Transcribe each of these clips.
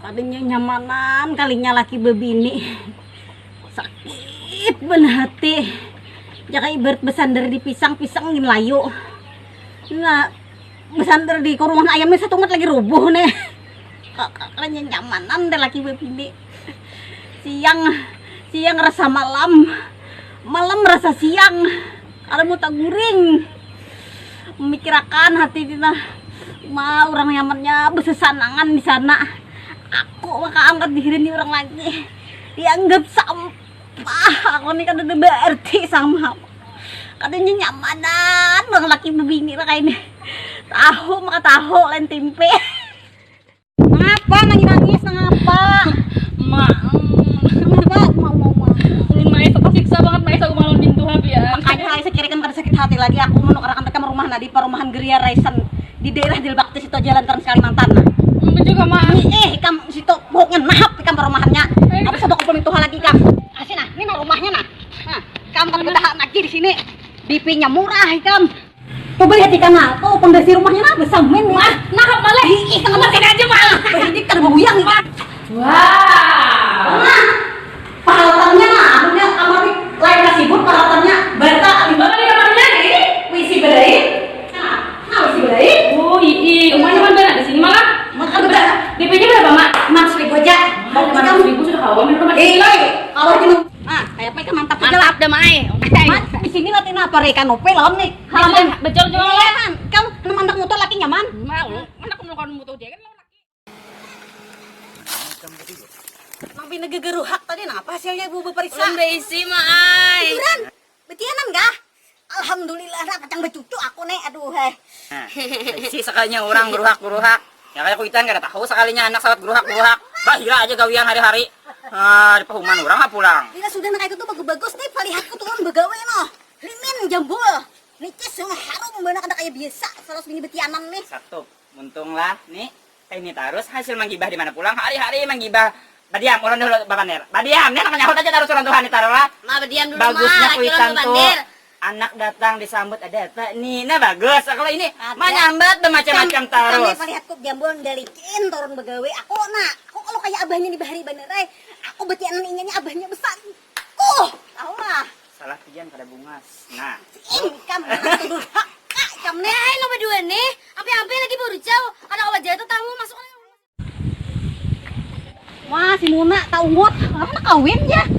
Tadinya nyamanan kalinya laki bebini. Sakit bener hati. Jaka ibarat besander di pisang ngin layu. Nah, besander di kurungan ayamnya satu mat lagi rubuh nih. Kalinya nyamanan deh laki bebini. Siang rasa malam rasa siang. Ada mau tak guring. Memikirkan hati dina. Orang nyamannya besesanangan di sana. Aku maka angkat dihirini orang lagi. Dianggap sampah. Aku nih kan udah berarti sama. Katanya nyamanan bang laki bebini lah kayak ini. Tahu lain tempe. Ngapa nangis ngapa? Mau. Ulun mah itu kesiksa banget mah aku malam bintu habi ya. Makanya saya kira kan pada sakit hati lagi aku menukarakan ke rumah di perumahan Geria Raisan di daerah Dilbakti situ Jalan Trans Kalimantan. Juga mah. Kam situ pokoknya nahap kam perumahannya. Apa satu kumpul itu lagi kam. Asin nah, ini mah rumahnya nah. Nah, kam kan betahan lagi di sini. DP-nya murah kam. Coba lihat ikan tuh pondasi rumahnya nah besar men nih. Nahap malah. Ih, tengah sini aja mah. Ini terbuyang ikan. Wah. Nah, peralatannya nah, akhirnya kamar lain kasibut peralatannya bata. Bapak di kamarnya nih. Wisi bedain. Nah, wisi bedain. Oh, rumahnya kan benar di sini malah. Makan udah. DP-nya berapa, Mak? 6.000 aja. 500.000 sudah kawan di rumah. Kalau gini, kayak apa mantap aja lah. Mantap dah, Mai. Di sini latihan apa rekan ope lawan nih. Halaman Betul juga lah. kan. Kamu nemandak motor laki nyaman. Mau, mana aku melakukan motor dia kan laki. Nang pinegegeruhak tadi napa hasilnya ibu periksa? Belum berisi, Mai. Betulan. Betianan gak? Alhamdulillah nah pacang becucu aku nih. Aduh heh. Si sekalinya orang geruhak. Ya kayak kuitan gak ada tahu sekalinya anak sawat geruhak. Bahira aja gawian hari-hari. Di pahuman orang mah pulang. Bila sudah nak itu tuh bagus-bagus nih palihatku tuh begawe noh. Limin jambul. Nicis yang harum bener kada kayak biasa. Salah segini betianan nih. Satu, untung lah nih. Kayak ini terus hasil menggibah di mana pulang hari-hari menggibah. Badiam, orang dulu babander. Badiam, nih anak nyahut aja taruh suran Tuhan ditaruh lah. Mah bediam dulu Bagusnya mah. kuitan tuh. Anak datang disambut ada apa nih, nah bagus. Kalau ini mah nyambat bermacam-macam terus. Kami palihatku jambul dalikin turun begawe. Aku nak, kok kalau kayak abahnya di bahari banerai. Aku betianan inginnya abahnya besar. Tahu lah. Salah pijan pada bungas. Nah, Kamu tuh kamu nih. Eh, lo berdua nih. Apa-apa lagi baru jauh. Karena awal jatuh tamu masuk. Wah, si Muna tahu ngot. Apa kawin ya?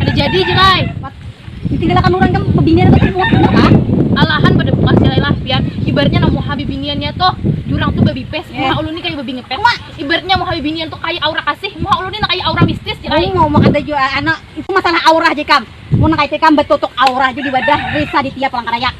Ada jadi jelai. Ditinggalkan orang kan pebinian itu ngot bener kan? Alahan pada bekas lah biar ibaratnya namu habibiniannya tuh jurang tuh babi pes. Muha ulun nih kayak babi ngepet. Ibaratnya mau habibinian tuh kayak aura kasih. Muha ulun nih kayak aura mistis jelai. Mau makan ada juga anak itu masalah aura aja kam. Mau kayak kam betutuk aura aja di wadah Risa di tiap Palangkaraya.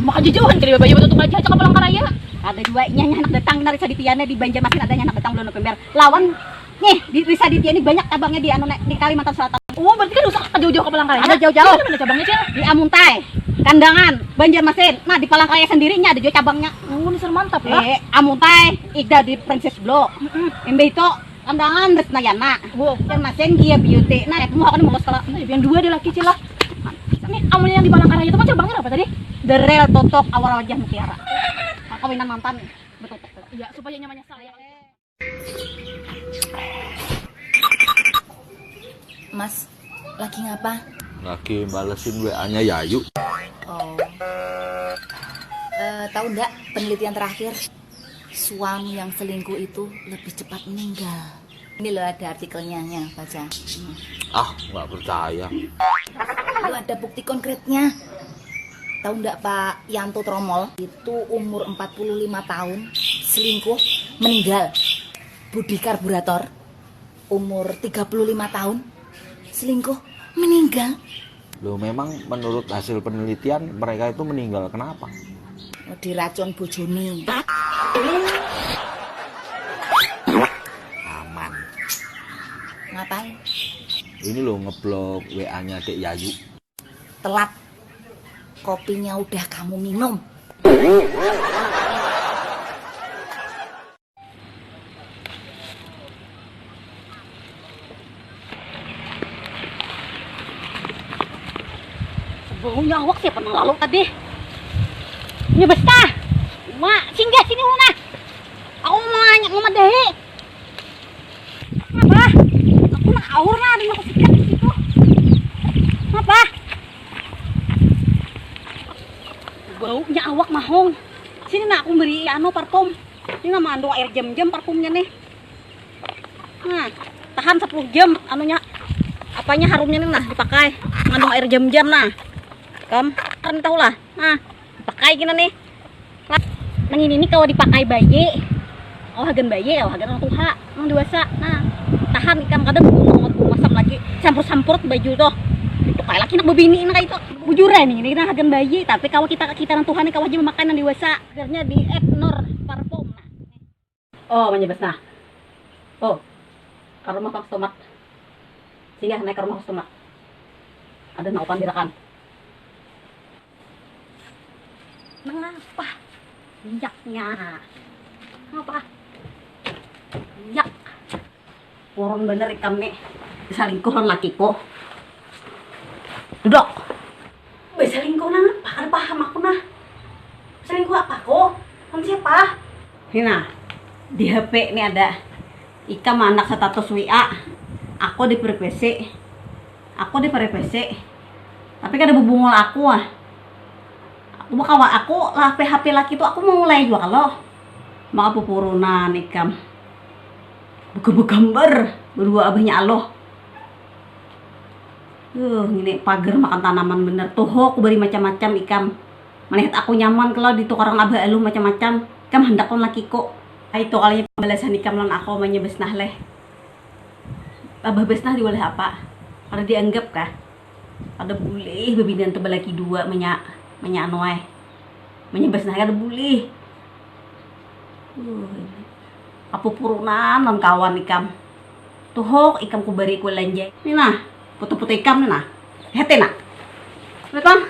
Maka jujur kali bayi betul aja ke Palangkaraya. Ada dua nyanya anak datang dari Risa Ditya di Banjarmasin adanya anak datang bulan November. Lawan nih di Risa Ditya ini banyak cabangnya di Kalimantan Selatan. Oh, berarti kan usah jauh-jauh ke Palangkaraya. Ada jauh-jauh. Ada cabangnya sih. Di Amuntai, Kandangan, Banjarmasin. Nah di Palangkaraya sendirinya ada juga cabangnya. Oh, ini mantap lah. Amuntai, Ida di Princess Block. Embe itu Kandangan Resnayana. Banjarmasin dia beauty. Nah, aku mau mulus kalau Yang dua ada laki cilah. Ini amun yang di Palangkaraya itu kan cabangnya apa tadi? Derel totok awal wajah mutiara. Kawinan mantan betutuk. Ya, supaya nyamannya saya. Mas, lagi ngapa? Lagi balesin WA-nya Yayu. Oh, tahu nggak penelitian terakhir suami yang selingkuh itu lebih cepat meninggal. Ini loh ada artikelnya, ya, baca. Nggak percaya. Itu ada bukti konkretnya. Tahu nggak Pak Yanto Tromol itu umur 45 tahun selingkuh meninggal. Budi Karburator umur 35 tahun selingkuh meninggal. Loh, memang menurut hasil penelitian mereka itu meninggal kenapa? Diracun bojone. Aman. Ngapain? Ini loh ngeblok WA-nya Dek Yayu. Telat. Kopinya udah kamu minum. Baunya awak siapa yang lalu tadi? Ini besta. Mak, singgah sini Muna. Aku mau nanya Mama Dehi. Aur na, ada aku sikat di situ. Apa? Baunya awak mahong. Sini nak aku beri parfum. Ini nama mengandung air jam-jam parfumnya nih. Nah, tahan 10 jam anunya. Apanya harumnya nih nah dipakai. Mengandung air jam-jam nah. Kan tahu lah. Nah, dipakai gini nih. Nang ini kalau dipakai bayi. Awagan bayi, awagan orang tua, orang dewasa. Nah, tahan ikan kadang masam lagi. Campur-campur baju tuh. Itu kayak laki nak bebini ini kayak itu. Bujuran nih, ini agan bayi, tapi kalau kita orang Tuhan nih kalau aja memakan yang dewasa. Akhirnya di Etnor parfum. Nah. Oh, menyebas nah. Oh. Ke rumah Pak Stomak. Sini naik ke rumah Pak Stomak. Ada naupan dirakan. Mengapa? Minyaknya. Apa? Minyak. Orang bener ikan nih. Selingkuhan lakiku. Duduk. Selingkuh nah apa? Ada paham aku nah. Selingkuh apa kok? Kan siapa? Ini nah. Di HP ini ada Ika anak status WA. Aku di PVC. Aku di PVC. Tapi kan ada bubungol aku ah. Aku lah PHP laki itu aku mau mulai juga kalau maka pupurunan ikam buka gambar berdua abahnya Allah. Ini pagar makan tanaman bener tuh aku beri macam-macam ikam melihat aku nyaman kalau ditukar abah elu macam-macam ikam hendak kon laki kok. Itu kalinya pembalasan ikam lan aku namanya besnah leh. Abah besnah diwaleh apa? Ada dianggap kah? Ada boleh bebinian tebal lagi dua menyak noe menyebasna kada boleh. Apa purunan non kawan ikam tuhok ikam ku beri ku lenje ini nah foto-foto ikam nih nah hete nak betul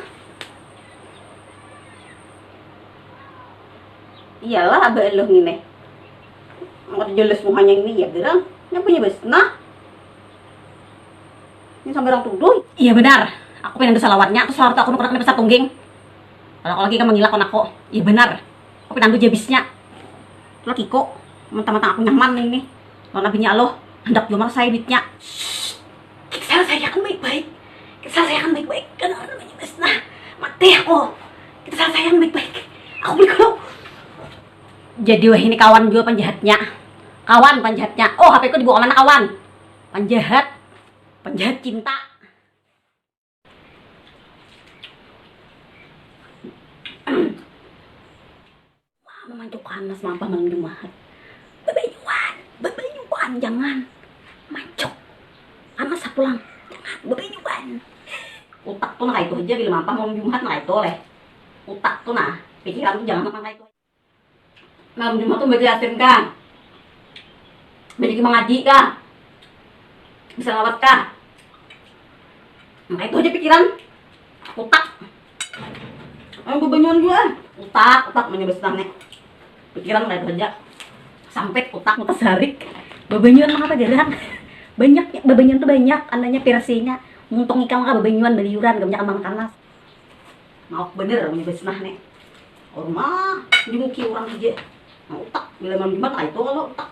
iyalah abah eloh ngine mau jelas muhanya ini ya gerang yang punya besna ini sampai orang tuduh. Iya benar aku pengen ada salawatnya terus salawat aku nukerak pesat tungging. Kalau lagi kan menghilangkan aku, iya benar. Aku pinandu jabisnya. Laki kok, mentang-mentang aku nyaman ini. Lalu nabinya Allah, hendak jual saya duitnya. Kita selesaikan baik-baik. Kita selesaikan baik-baik. Kan orang namanya Besnah. Mati aku. Kita selesaikan baik-baik. Aku beli kalau. Jadi wah ini kawan juga penjahatnya. Kawan penjahatnya. Oh HP ku dibawa mana kawan? Penjahat. Penjahat cinta. Memancuk panas mampah menjumahat. Bebenyuan jangan mancuk. Anas pulang jangan bebenyuan. Utak tuh nah itu aja bila mampah mau menjumahat nah itu oleh. Utak tuh nah pikiran tuh jangan mampah itu. Nah menjumahat tuh baca yasin kan. Baca mengaji kah? Bisa ngawat kah? Nah itu aja pikiran. Utak. Bebenyuan juga. Utak menyebesar nih. Pikiran kayak kerja sampai otak mutasarik bebenyuan mah apa jarang banyak bebenyuan tuh banyak anaknya versinya muntung ikan mah bebenyuan beliuran gak banyak kanas mau bener menyebesnah nih orma dimuki orang aja mau otak bila malam jumat lah itu kalau otak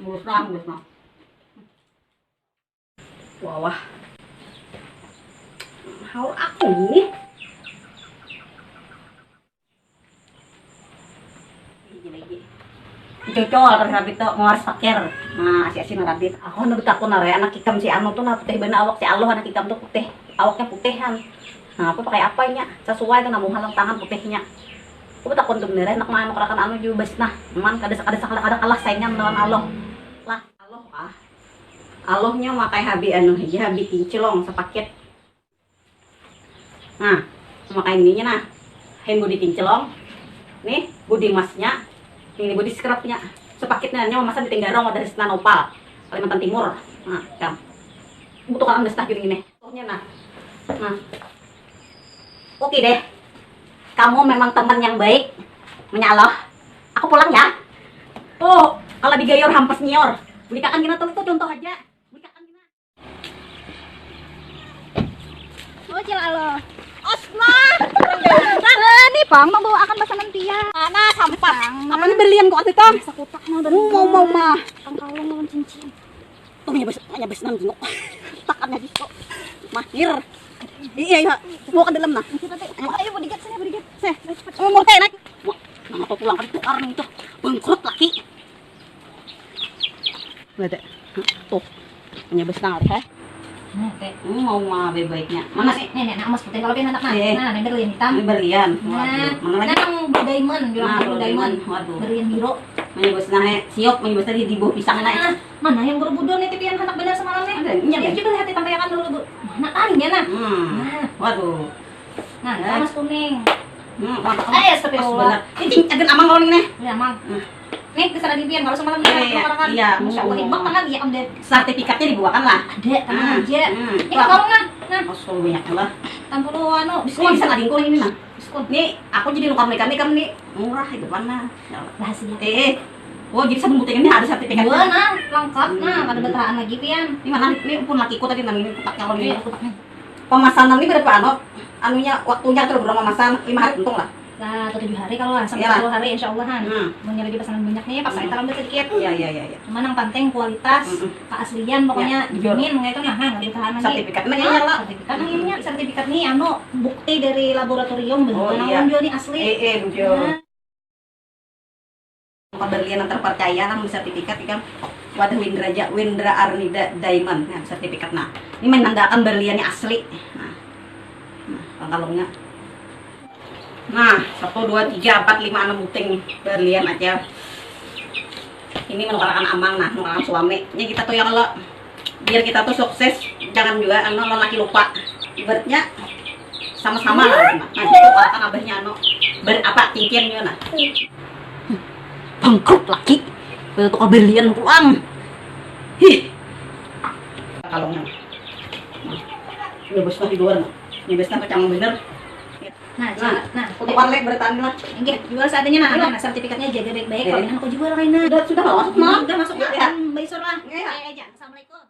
ngurusnah wah how aku nih cocol terhadap itu ngawas fakir nah si asin rabit aku nurut aku nare anak ikam si anu tuh nah putih bener awak si Allah anak ikam tuh putih awaknya putihan nah apa pakai apanya sesuai tuh namun halang tangan putihnya aku takut tuh bener enak mah kerakan anu juga besnah man kada kalah saingan lawan Allah lah Allah ah Allahnya makai habi anu aja habi kinclong sepaket nah makai ininya nah hen budi kinclong nih budi masnya ini body scrubnya sepaketnya hanya memasak di Tenggarong dari Senan Opal Kalimantan Timur. Nah kam butuh kan bestah gini nih nah oke deh kamu memang teman yang baik menyaloh aku pulang ya tuh kalau digayor hampers nyor belikan gina tuh contoh aja belikan gina oh cilalo Osma nih pang mau bawa akan pesanan dia mana sampah apa nih berlian kok itu mau mah Pangkalong lawan cincin. Tuh menyabas nang jingok. Takannya dito. Mahir. Iya, bawa ke dalam nah. Ayo bodigat sini bodigat. Mau teh naik. Wah, nama pulang kan tukar nih itu. Bengkrut laki. Lihat tuh. Menyabas nang harus Nah, teh. mau mah baik-baiknya. Mana sih? Nenek amas putih kalau pian anak nah. Eh. Nah, berlian hitam. Ini berlian. Nah, Mana lagi? yang diamond, bilang Nah, dulu diamond. Waduh. Berlian biru. Menyabas nang siok menyabas tadi di bawah pisang naik. Nah, mana yang berbudon nih tipian anak benar semalam nih? Ada, iya, Jadi iya. coba lihat tampayakan dulu, Bu. Mana kalinya nah? Nah, waduh. Nah, amas kuning. Mantap. Astagfirullah. Ini agen amang kalau nih. Ya, Mang. Nih, kesana dipian kalau semalam Iya, kan. iya. Masya Allah, ibak tangan ya, Om Ded. Sertifikatnya dibuakan lah. Ada, tangan aja. Ini Ini kalau nah. Nah, Masuk banyak lah. tanpa lu anu, Ini diskon. bisa ngading ko ini nah. Diskon. Nih, aku jadi nukar nikah nih murah itu mana. Rahasia. Oh jadi sabun putih ini ada sertifikatnya. Dua nah, lengkap nah, ada beteraan lagi pian. Ini mana? Ini pun lakiku tadi nang ini kotak kalau Iya, ini. kotaknya. Pemesanan ini berapa ano? Anunya waktunya terus berapa memesan? 5 hari untung lah. Nah, atau 7 hari kalau lah, sampai Iyalah. 10 hari insya Allah kan. Mau nyari pesanan banyaknya ya, paksa kita lambat sedikit. Iya. Cuman yang penting kualitas, keaslian pokoknya Ya, dijamin itu nah, nggak ditahan lagi. Sertifikatnya nyala. Sertifikat ini sertifikat nih anu bukti dari laboratorium Oh, bener iya. jual nih asli. Bujur. Nah, Pembelian yang terpercaya nang sertifikat kan. Wadah Windra Arnida Diamond. Nah, sertifikat nah. Ini menandakan berliannya asli. Nah, pangkalungnya. Nah, 1, 2, 3, 4, 5, 6 buting berlian aja. Ini menukarkan amang nah, menukarkan suami. Ini kita tuh yang kalau biar kita tuh sukses, jangan juga laki lupa. Ibaratnya sama-sama lah. Nah, itu kan abahnya berapa cincin nah. Bangkrut laki. Tukar berlian pulang. Hih. Kalungnya. Ini bosnya di luar nah. Ini bosnya kecang bener. nah, Kutukan lek bertahan lah. enggak, jual seadanya nah, sertifikatnya jaga baik-baik. Kalau aku jual lainnya. Sudah masuk mah. Udah masuk Ya. kan, Mbak Isur lah. Iya. Ayo aja. Assalamualaikum.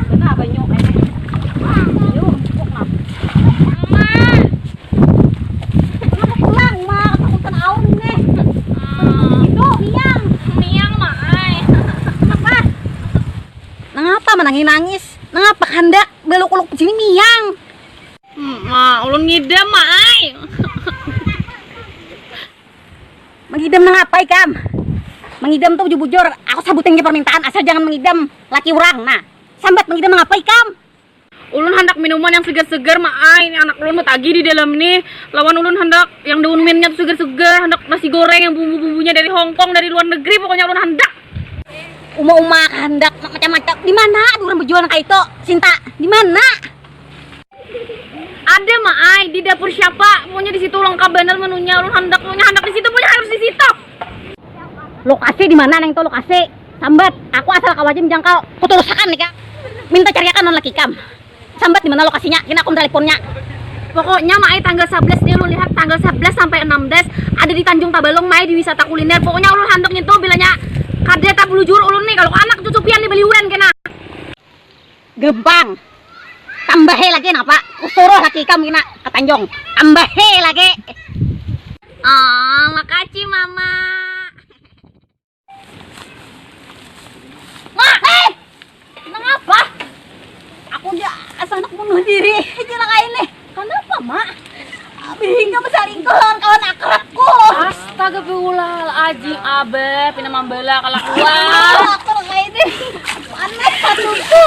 Benar banyak Yuk, kok Kenapa pulang, Mak? Aku kan aun nih. Itu, Miang. Miang mah ai. Kenapa? Nangapa menangis? Nangapa hendak beluk-beluk sini Miang? Ma, ulun ngidam mah ai. Mengidam nangapa ikam? Mengidam tuh bujur-bujur. Aku sabutin ke permintaan asal jangan mengidam laki orang. Nah, sambat mengidam nangapa ikam? Ulun hendak minuman yang segar-segar mah ai. Ini anak ulun mau tagi di dalam nih. Lawan ulun hendak yang daun minyak tuh segar-segar, hendak nasi goreng yang bumbu-bumbunya dari Hongkong, dari luar negeri, pokoknya ulun hendak. Uma hendak macam-macam. Di mana orang berjualan kayak itu? Sinta, di mana? Ada mah ai di dapur siapa? Pokoknya di situ lengkap bener menunya. Ulun hendak di situ, pokoknya harus di situ. Lokasi di mana neng to lokasi? Sambat, aku asal kawajim jangkau. Kuturusakan nih kak. Minta cariakan non laki kam. Sambat di mana lokasinya? Kena aku teleponnya. Pokoknya Mai tanggal 11 nih lu lihat tanggal 11 sampai 16 ada di Tanjung Tabalong Mai di wisata kuliner. Pokoknya ulun handok nyentuh bilanya kada tak belujur ulun nih kalau anak cucupian nih beliuran kena. Gempang. Tambahe lagi napa? Usuruh laki kam kena ke Tanjung. Tambahe lagi. Ah, makasih Mama. Kenapa? Aku dia asal nak bunuh diri. Jangan kayak ini. Kenapa, Mak? Hingga bersaringkuh lawan kawan akrabku. Astagfirullahaladzim abe pina membela kelakuan. Aku kayak ini. Aneh satuku.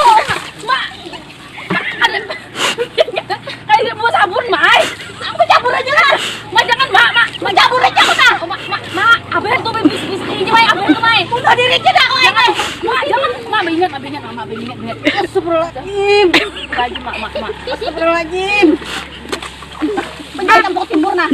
Mak. Kayak mau sabun, Mai. Aku cabur aja lah. Ma jangan, Mak. Mau cabur aja aku dah. Ma, abe tuh bis ini, Mai. Abe tuh, Mai. Bunuh diri aja aku ini. Ma, jangan. Ma, ingat. Astagfirullahaladzim. Lagi, Ma. Astagfirullahaladzim. Penjaga Kampung Timur nah.